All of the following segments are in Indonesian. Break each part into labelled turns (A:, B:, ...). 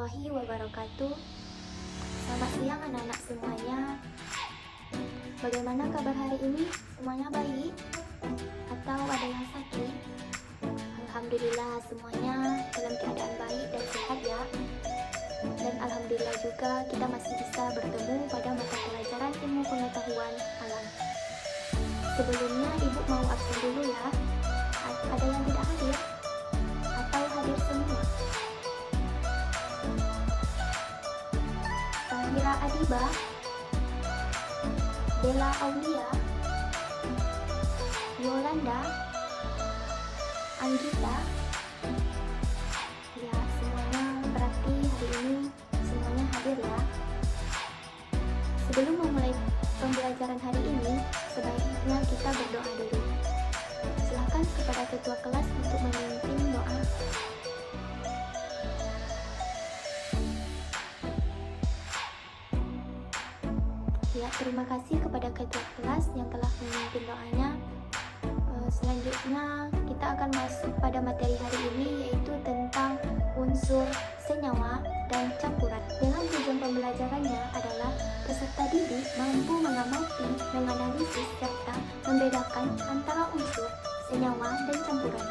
A: warahmatullahi wabarakatuh. Selamat siang anak-anak semuanya. Bagaimana kabar hari ini? Semuanya baik? Atau ada yang sakit? Alhamdulillah semuanya dalam keadaan baik dan sehat ya. Dan alhamdulillah juga kita masih bisa bertemu pada mata pelajaran ilmu pengetahuan alam. Sebelumnya ibu mau absen dulu ya. Ada yang tidak hadir? Atau hadir semua? Tahira Adiba, Bella Aulia, Yolanda, Anggita. Ya, semuanya berarti hari ini semuanya hadir ya. Sebelum memulai pembelajaran hari ini, sebaiknya kita berdoa dulu. Silakan kepada ketua kelas untuk memimpin doa. Ya, terima kasih kepada ketua kelas yang telah memimpin doanya. Selanjutnya kita akan masuk pada materi hari ini, yaitu tentang unsur, senyawa, dan campuran. Dengan tujuan pembelajarannya adalah peserta didik mampu mengamati, menganalisis, serta membedakan antara unsur, senyawa, dan campuran.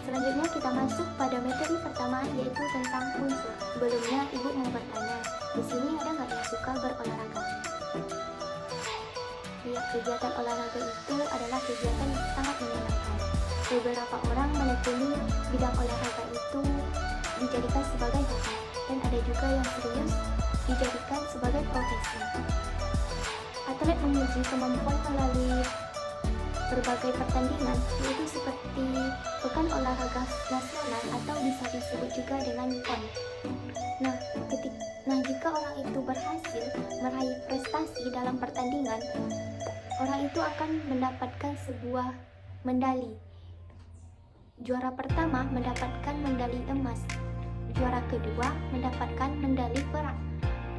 A: Selanjutnya kita masuk pada materi pertama, yaitu tentang unsur. Sebelumnya ibu mau bertanya, di sini ada nggak yang suka berolahraga? Ya, kegiatan olahraga itu adalah kegiatan yang sangat menyenangkan. Beberapa orang menekuni bidang olahraga itu dijadikan sebagai hobi, dan ada juga yang serius dijadikan sebagai profesi. Atlet menguji kemampuan melalui berbagai pertandingan, yaitu seperti Pekan Olahraga Nasional atau bisa disebut juga dengan PON. Nah, jika orang itu berhasil meraih prestasi dalam pertandingan, orang itu akan mendapatkan sebuah medali. Juara pertama mendapatkan medali emas, juara kedua mendapatkan medali perak,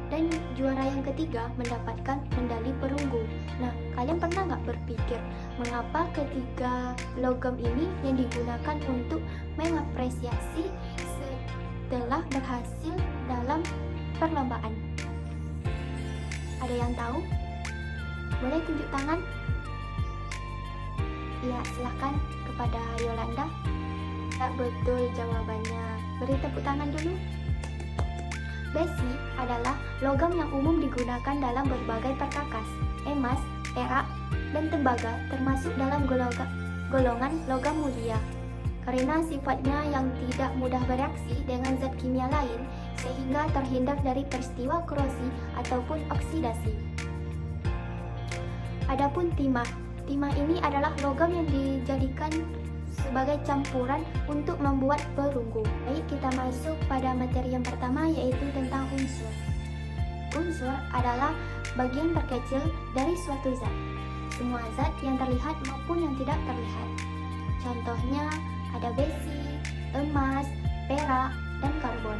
A: dan juara yang ketiga mendapatkan medali perunggu. Nah, kalian pernah nggak berpikir mengapa ketiga logam ini yang digunakan untuk mengapresiasi setelah berhasil dalam perlombaan? Ada yang tahu? Boleh tunjuk tangan? Ya, silahkan kepada Yolanda. Tak betul jawabannya. Beri tepuk tangan dulu. Besi adalah logam yang umum digunakan dalam berbagai perkakas, emas, perak, dan tembaga termasuk dalam golongan logam mulia. Karena sifatnya yang tidak mudah bereaksi dengan zat kimia lain, sehingga terhindar dari peristiwa korosi ataupun oksidasi. Adapun timah ini adalah logam yang dijadikan sebagai campuran untuk membuat perunggu. Baik, kita masuk pada materi yang pertama, yaitu tentang unsur. Unsur adalah bagian terkecil dari suatu zat. Semua zat yang terlihat maupun yang tidak terlihat. Contohnya ada besi, emas, perak, dan karbon.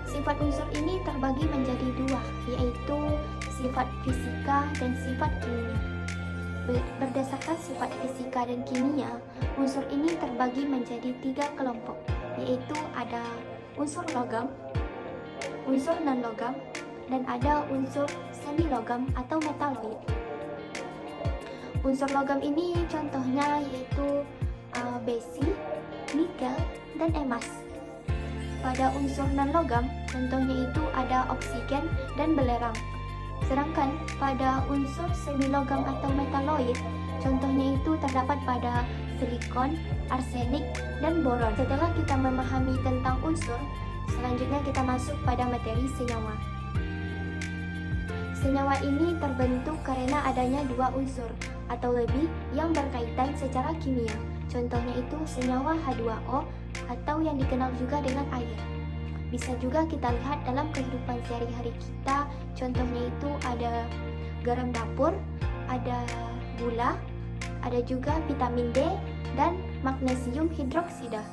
A: Sifat unsur ini terbagi menjadi dua, yaitu sifat fisika dan sifat kimia. Berdasarkan sifat fisika dan kimia, unsur ini terbagi menjadi 3 kelompok, yaitu ada unsur logam, unsur non-logam, dan ada unsur semi-logam atau metaloid. Unsur logam ini contohnya yaitu besi, nikel, dan emas. Pada unsur non-logam, contohnya itu ada oksigen dan belerang. Sedangkan pada unsur semilogam atau metaloid, contohnya itu terdapat pada silikon, arsenik, dan boron. Setelah kita memahami tentang unsur, selanjutnya kita masuk pada materi senyawa. Senyawa ini terbentuk karena adanya 2 unsur atau lebih yang berkaitan secara kimia. Contohnya itu senyawa H2O atau yang dikenal juga dengan air. Bisa juga kita lihat dalam kehidupan sehari-hari kita, contohnya itu ada garam dapur, ada gula, ada juga vitamin D, dan magnesium hidroksida.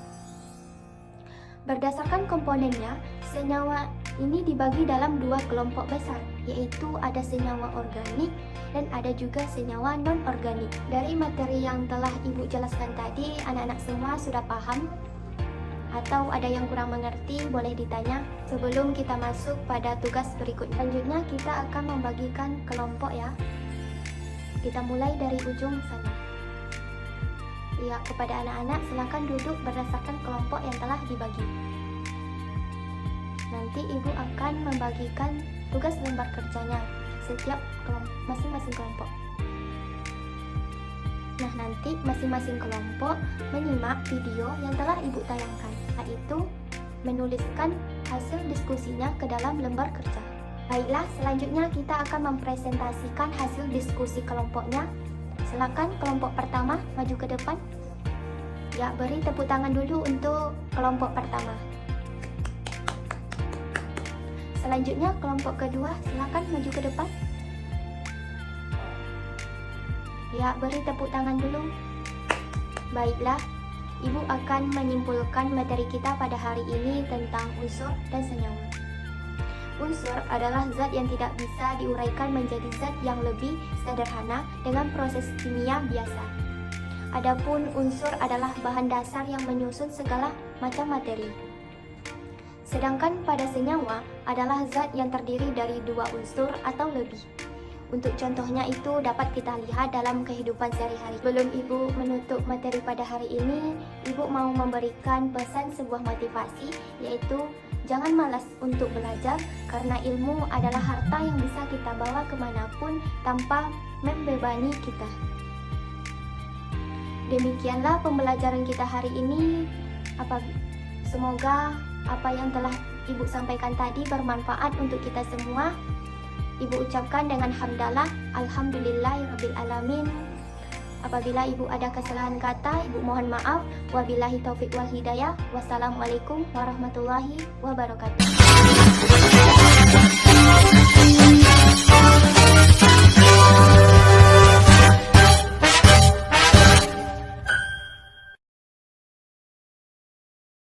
A: Berdasarkan komponennya, senyawa ini dibagi dalam 2 kelompok besar, yaitu ada senyawa organik dan ada juga senyawa non-organik. Dari materi yang telah Ibu jelaskan tadi, anak-anak semua sudah paham atau ada yang kurang mengerti boleh ditanya sebelum kita masuk pada tugas berikutnya. Selanjutnya kita akan membagikan kelompok ya. Kita mulai dari ujung sana. Ya, kepada anak-anak silakan duduk berdasarkan kelompok yang telah dibagi. Nanti ibu akan membagikan tugas lembar kerjanya setiap masing-masing kelompok. Nah, nanti masing-masing kelompok menyimak video yang telah ibu tayangkan, yaitu menuliskan hasil diskusinya ke dalam lembar kerja. Baiklah, selanjutnya kita akan mempresentasikan hasil diskusi kelompoknya. Silakan kelompok pertama maju ke depan. Ya, beri tepuk tangan dulu untuk kelompok pertama. Selanjutnya kelompok kedua, silakan maju ke depan. Ya, beri tepuk tangan dulu. Baiklah, ibu akan menyimpulkan materi kita pada hari ini tentang unsur dan senyawa. Unsur adalah zat yang tidak bisa diuraikan menjadi zat yang lebih sederhana dengan proses kimia biasa. Adapun unsur adalah bahan dasar yang menyusun segala macam materi. Sedangkan pada senyawa adalah zat yang terdiri dari dua unsur atau lebih. Untuk contohnya itu dapat kita lihat dalam kehidupan sehari-hari. Sebelum ibu menutup materi pada hari ini, ibu mau memberikan pesan sebuah motivasi, yaitu jangan malas untuk belajar karena ilmu adalah harta yang bisa kita bawa kemanapun tanpa membebani kita. Demikianlah pembelajaran kita hari ini. Semoga apa yang telah ibu sampaikan tadi bermanfaat untuk kita semua. Ibu ucapkan dengan hamdalah, alhamdulillahirabbil alamin. Apabila ibu ada kesalahan kata, ibu mohon maaf. Wabillahi taufik wal hidayah. Wassalamualaikum warahmatullahi wabarakatuh.